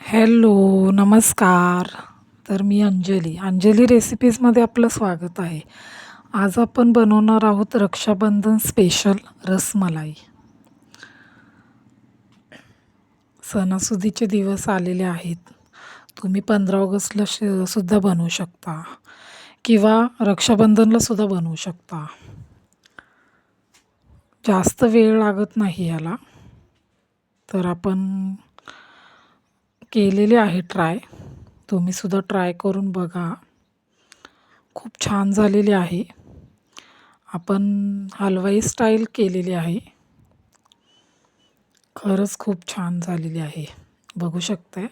Hello, नमस्कार. तर मी अंजली रेसिपीजमध्ये आपलं स्वागत आहे. आज आपण बनवणार आहोत रक्षाबंधन स्पेशल रसमलाई. सणासुदीचे दिवस आलेले आहेत. तुम्ही 15 ऑगस्टला सुद्धा बनवू शकता किंवा रक्षाबंधनला सुद्धा बनवू शकता. जास्त वेळ लागत नाही याला. तर आपण केलेले आहे ट्राय. तुम्ही सुद्धा ट्राय करून बघा. खूप छान झालेली आहे. आपण हलवाई स्टाईल केलेली आहे. खरंच खूप छान झालेली आहे. बघू शकताय.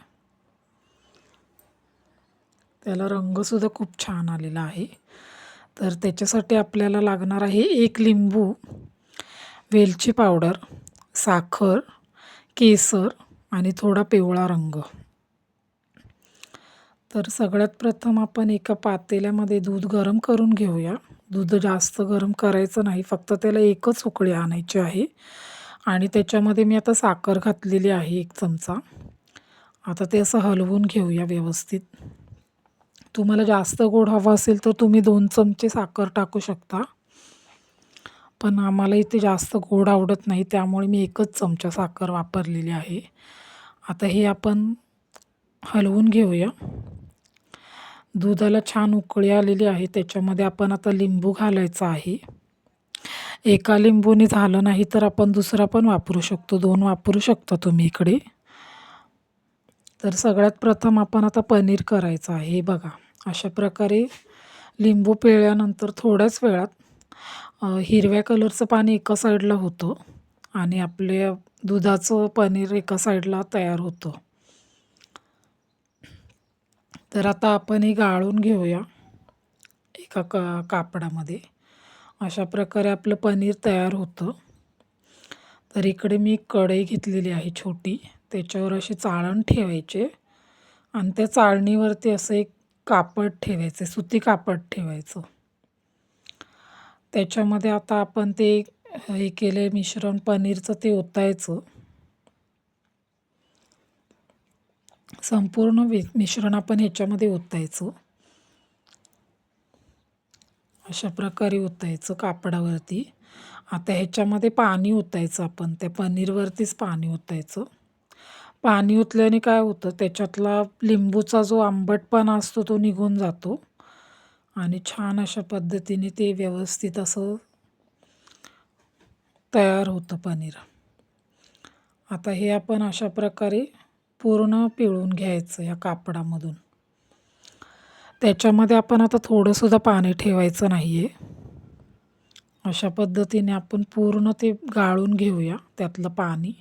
त्याला रंगसुद्धा खूप छान आलेला आहे. तर त्याच्यासाठी आपल्याला लागणार आहे 1 लिंबू, वेलची पावडर, साखर, केसर आणि थोडा पिवळा रंग. तर सगळ्यात प्रथम आपण एका पातेल्यामध्ये दूध गरम करून घेऊया. दूध जास्त गरम करायचं नाही, फक्त त्याला एकच उकळी आणायची आहे. आणि त्याच्यामध्ये मी आता साखर घातलेली आहे 1 चमचा. आता ते असं हलवून घेऊया व्यवस्थित. तुम्हाला जास्त गोड हवं असेल तर तुम्ही 2 चमचे साखर टाकू शकता. पण आम्हाला इथे जास्त गोड आवडत नाही, त्यामुळे मी 1च चमचा साखर वापरलेली आहे. आता हे आपण हलवून घेऊया. दुधाला छान उकळी आलेली आहे. त्याच्यामध्ये आपण आता लिंबू घालायचा आहे. एका लिंबूने झालं नाही तर आपण दुसरा पण वापरू शकतो. 2 वापरू शकता तुम्ही इकडे. तर सगळ्यात प्रथम आपण आता पनीर करायचं आहे. हे बघा, अशा प्रकारे लिंबू पिळल्यानंतर थोड्याच वेळात हिरव्या कलरचं पाणी एका साईडला होतं आणि आपले दुधाचं पनीर एका साईडला तयार होतं. तर आता आपण हे गाळून घेऊया एका कापडामध्ये. अशा प्रकारे आपलं पनीर तयार होतं. तर इकडे मी कढई घेतलेली आहे छोटी. त्याच्यावर असे चाळण ठेवायचे आणि त्या चाळणीवरती असं एक कापड ठेवायचं, सुती कापड ठेवायचं. त्याच्यामध्ये आता आपण ते हे केले मिश्रण पनीरचं ते ओतायचं. संपूर्ण मिश्रण आपण ह्याच्यामध्ये ओतायचं. अशा प्रकारे ओतायचं कापडावरती. आता ह्याच्यामध्ये पाणी ओतायचं आपण. त्या पनीरवरतीच पाणी ओतायचं. पाणी ओतल्याने काय होतं, त्याच्यातला लिंबूचा जो आंबटपणा असतो तो निघून जातो आणि छान अशा पद्धतीने ते व्यवस्थित असं तयार होतं पनीर. आता हे आपण अशा प्रकारे पूर्ण पिळून घ्यायचं या कापडामधून. त्याच्यामध्ये आपण आता थोडंसुद्धा पाणी ठेवायचं नाही आहे. अशा पद्धतीने आपण पूर्ण ते गाळून घेऊया त्यातलं पाणी.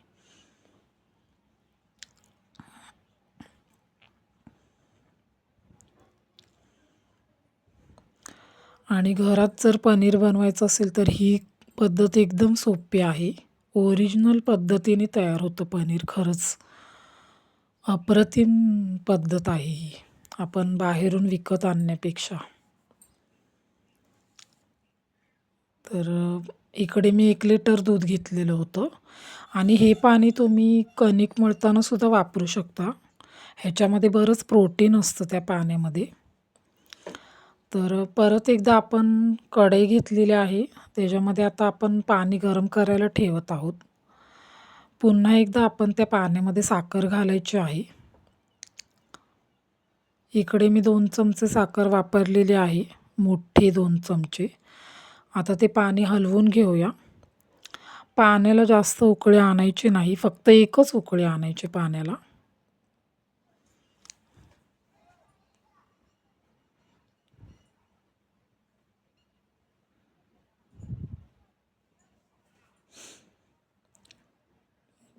आणि घरात जर पनीर बनवायचं असेल तर ही पद्धत एकदम सोपी आहे. ओरिजिनल पद्धतीने तयार होतं पनीर. खरंच अप्रतिम पद्धत आहे ही, आपण बाहेरून विकत आणण्यापेक्षा. तर इकडे मी 1 लिटर दूध घेतलेलं होतं आणि हे पाणी तुम्ही कणिक मळताना सुद्धा वापरू शकता. ह्याच्यामध्ये बरंच प्रोटीन असतं त्या पाण्यामध्ये. तर परत एकदा आपण कढई घेतलेली आहे. त्याच्यामध्ये आता आपण पाणी गरम करायला ठेवत आहोत. पुन्हा एकदा आपण त्या पाण्यामध्ये साखर घालायची आहे. इकडे मी 2 चमचे साखर वापरलेली आहे, मोठे 2 चमचे. आता ते पाणी हलवून घेऊया. पाण्याला जास्त उकळी आणायची नाही, फक्त एकच उकळी आणायची पाण्याला.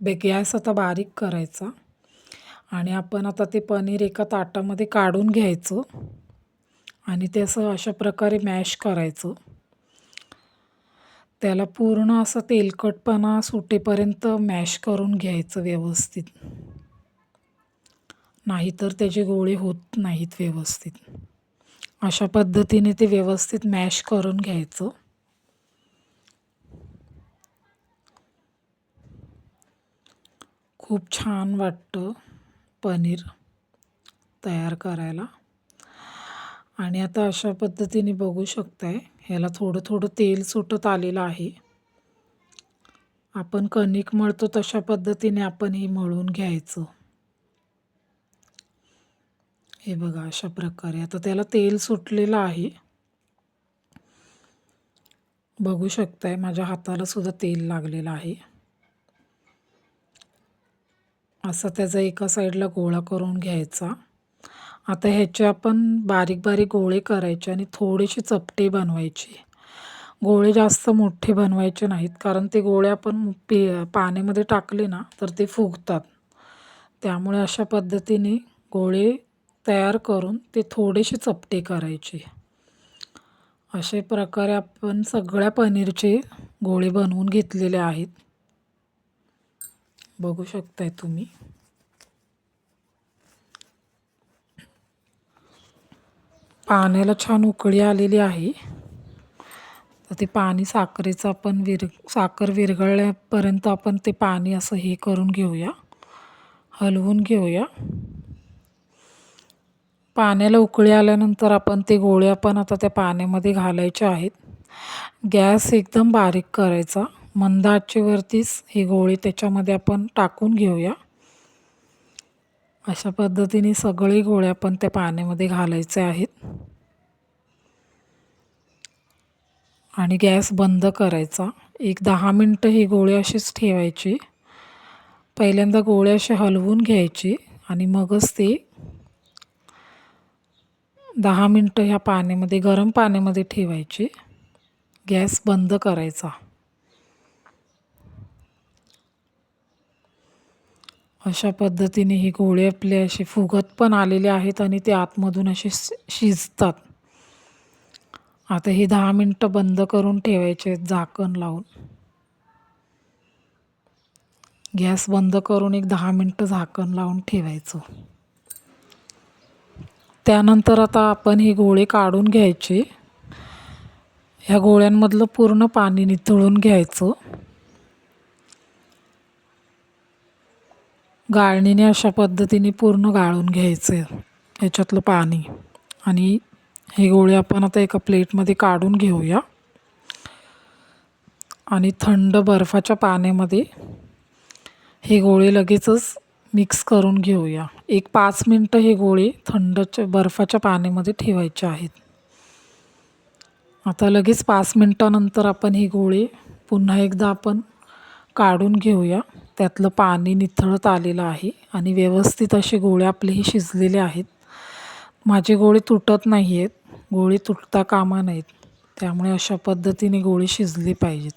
गॅस आता बारीक करायचा आणि आपण आता ते पनीर एका ताटामध्ये काढून घ्यायचं आणि ते असं अशा प्रकारे मॅश करायचं. त्याला पूर्ण असं तेलकटपणा सुटेपर्यंत मॅश करून घ्यायचं व्यवस्थित. नाहीतर त्याचे गोळे होत नाहीत व्यवस्थित. अशा पद्धतीने ते व्यवस्थित मॅश करून घ्यायचं. खूप छान वाटतं पनीर तयार करायला. आणि आता अशा पद्धतीने बघू शकताय, ह्याला थोडं थोडं तेल सुटत आलेलं आहे. आपण कणिक मळतो तशा पद्धतीने आपण हे मळून घ्यायचं. हे बघा अशा प्रकारे आता त्याला तेल सुटलेलं आहे. बघू शकताय माझ्या हाताला सुद्धा तेल लागलेलं आहे. असं त्याचा एका साईडला गोळा करून घ्यायचा. आता ह्याचे आपण बारीक बारीक गोळे करायचे आणि थोडेसे चपटे बनवायचे. गोळे जास्त मोठे बनवायचे नाहीत, कारण ते गोळे आपण पाण्यामध्ये टाकले ना तर ते फुगतात. त्यामुळे अशा पद्धतीने गोळे तयार करून ते थोडेसे चपटे करायचे. अशा प्रकारे आपण सगळ्या पनीरचे गोळे बनवून घेतलेले आहेत. बघू शकताय तुम्ही. पाण्याला छान उकळी आलेली आहे. तर ते पाणी साखरेचं आपण साखर विरघळल्यापर्यंत आपण ते पाणी असं हे करून घेऊया, हलवून घेऊया. पाण्याला उकळी आल्यानंतर आपण ते गोळे आपण आता त्या पाण्यामध्ये घालायचे आहेत. गॅस एकदम बारीक करायचा, मंद आचेवरतीच हे गोळे त्याच्यामध्ये आपण टाकून घेऊया. अशा पद्धतीने सगळे गोळे आपण त्या पाण्यामध्ये घालायचे आहेत आणि गॅस बंद करायचा. एक 10 मिनटं ही गोळे असेच ठेवायचे. पहिल्यांदा गोळे असे हलवून घ्यायचे आणि मगच ते 10 मिनटं ह्या पाण्यामध्ये, गरम पाण्यामध्ये ठेवायचे. गॅस बंद करायचा. अशा पद्धतीने हे गोळे आपले असे फुगत पण आलेले आहेत आणि ते आतमधून असे शिजतात. आता हे 10 मिनटं बंद करून ठेवायचे आहेत झाकण लावून. गॅस बंद करून एक 10 मिनटं झाकण लावून ठेवायचं. त्यानंतर आता आपण हे गोळे काढून घ्यायचे. ह्या गोळ्यांमधलं पूर्ण पाणी निथळून घ्यायचं. गाळणीने अशा पद्धतीने पूर्ण गाळून घ्यायचं ह्याच्यातलं पाणी. आणि हे गोळे आपण आता एका प्लेटमध्ये काढून घेऊया आणि थंड बर्फाच्या पाण्यामध्ये हे गोळे लगेचच मिक्स करून घेऊया. एक 5 मिनटं हे गोळे थंडच्या बर्फाच्या पाण्यामध्ये ठेवायचे आहेत. आता लगेच 5 मिनटानंतर आपण हे गोळे पुन्हा एकदा आपण काढून घेऊया. त्यातलं पाणी निथळत आलेलं आहे आणि व्यवस्थित असे गोळे आपलेही शिजलेले आहेत. माझे गोळे तुटत नाही आहेत, गोळे तुटता कामा नाहीत. त्यामुळे अशा पद्धतीने गोळे शिजले पाहिजेत.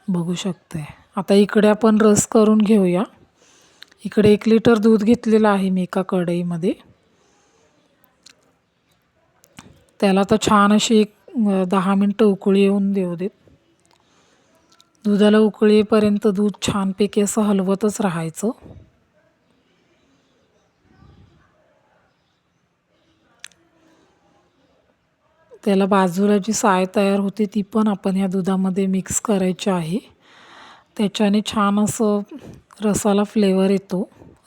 बघू शकते. आता इकडे आपण रस करून घेऊया. इकडे 1 लिटर दूध घेतलेलं आहे मी एका कढईमध्ये. त्याला तर छान अशी 10 मिनटं उकळी येऊन देऊ देत. दुधाला उकळी येईपर्यंत दूध छानपैकी असं हलवतच राहायचं. त्याला बाजूला जी साय तयार होते ती पण आपण ह्या दुधामध्ये मिक्स करायची आहे. त्याच्याने छान असं रसाला फ्लेवर येतो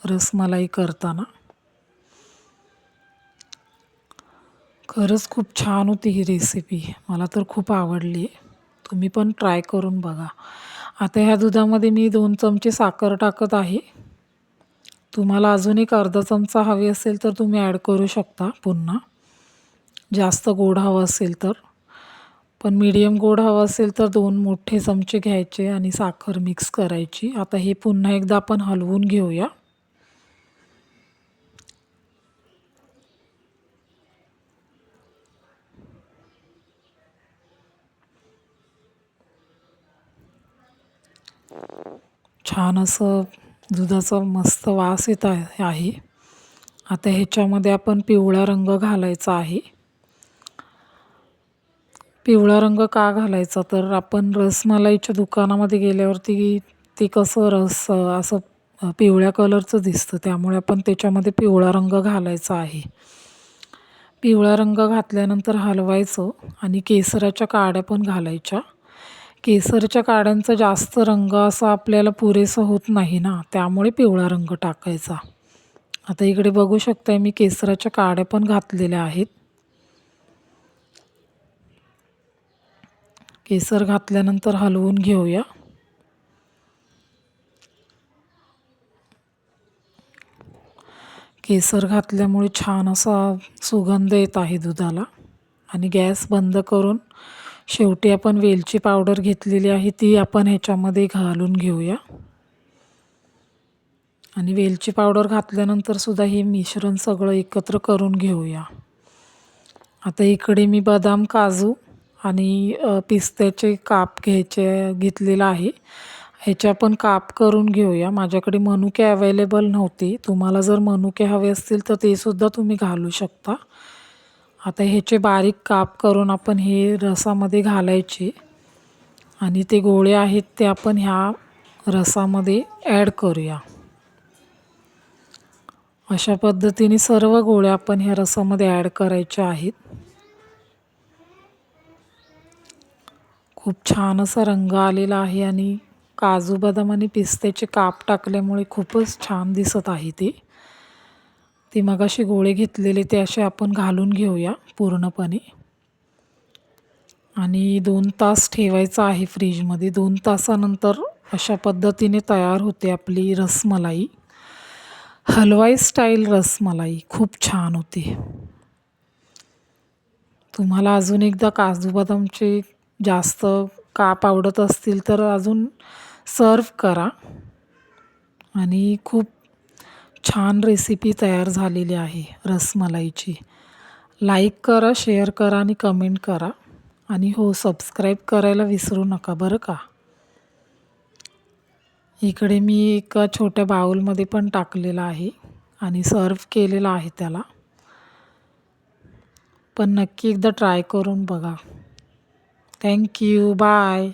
रसमलाई करताना. खरंच खूप छान होती ही रेसिपी, मला तर खूप आवडली आहे. तुम्ही पण ट्राय करून बघा. आता ह्या दुधामध्ये मी 2 चमचे साखर टाकत आहे. तुम्हाला अजून एक अर्धा चमचा हवी असेल तर तुम्ही ॲड करू शकता पुन्हा, जास्त गोड हवं असेल तर. पण मीडियम गोड हवं असेल तर 2 मोठे चमचे घ्यायचे आणि साखर मिक्स करायची. आता हे पुन्हा एकदा आपण हलवून घेऊया. छान असं दुधाचा मस्त वास येत आहे. आता ह्याच्यामध्ये आपण पिवळा रंग घालायचा आहे. पिवळा रंग का घालायचा, तर आपण रसमलाईच्या दुकानामध्ये गेल्यावरती ते कसं असं पिवळ्या कलरचं दिसतं, त्यामुळे आपण त्याच्यामध्ये पिवळा रंग घालायचा आहे. पिवळा रंग घातल्यानंतर हलवायचं आणि केसराच्या काड्या पण घालायच्या. केसरच्या काड्यांचा जास्त रंग असा आपल्याला पुरेसा होत नाही ना, त्यामुळे पिवळा रंग टाकायचा. आता इकडे बघू शकताय मी केसराच्या काड्या पण घातलेल्या आहेत. केसर घातल्यानंतर हलवून घेऊया. केसर घातल्यामुळे छान असा सुगंध येत आहे दुधाला. आणि गॅस बंद करून शेवटी आपण वेलची पावडर घेतलेली आहे ती आपण ह्याच्यामध्ये घालून घेऊया. आणि वेलची पावडर घातल्यानंतर सुद्धा हे मिश्रण सगळं एकत्र करून घेऊया. आता इकडे मी बदाम, काजू आणि पिस्त्याचे काप घेतलेला आहे. ह्याच्या पण काप करून घेऊया. माझ्याकडे मनुके अवेलेबल नव्हते. तुम्हाला जर मनुके हवे असतील तर ते सुद्धा तुम्ही घालू शकता. आता ह्याचे बारीक काप करून आपण हे रसामध्ये घालायचे आणि ते गोळे आहेत ते आपण ह्या रसामध्ये ॲड करूया. अशा पद्धतीने सर्व गोळ्या आपण ह्या रसामध्ये ॲड करायच्या आहेत. खूप छान असा रंग आलेला आहे आणि काजू, बदाम आणि पिस्त्याचे काप टाकल्यामुळे खूपच छान दिसत आहे ते मगाशी गोळे घेतलेले ते असे आपण घालून घेऊया पूर्णपणे. आणि 2 तास ठेवायचं आहे फ्रीजमध्ये. 2 तासानंतर अशा पद्धतीने तयार होते आपली रसमलाई. हलवाई स्टाईल रसमलाई खूप छान होते. तुम्हाला अजून एकदा काजू बदामचे जास्त काप आवडत असतील तर अजून सर्व करा. आणि खूप छान रेसिपी तयार झालेली आहे रसमलाईची. लाईक करा, शेअर करा आणि कमेंट करा. आणि हो, सबस्क्राईब करायला विसरू नका बरं का. इकडे मी एका छोट्या बाउलमध्ये पण टाकलेला आहे आणि सर्व केलेला आहे त्याला. पण नक्की एकदा ट्राय करून बघा. Thank you. बाय.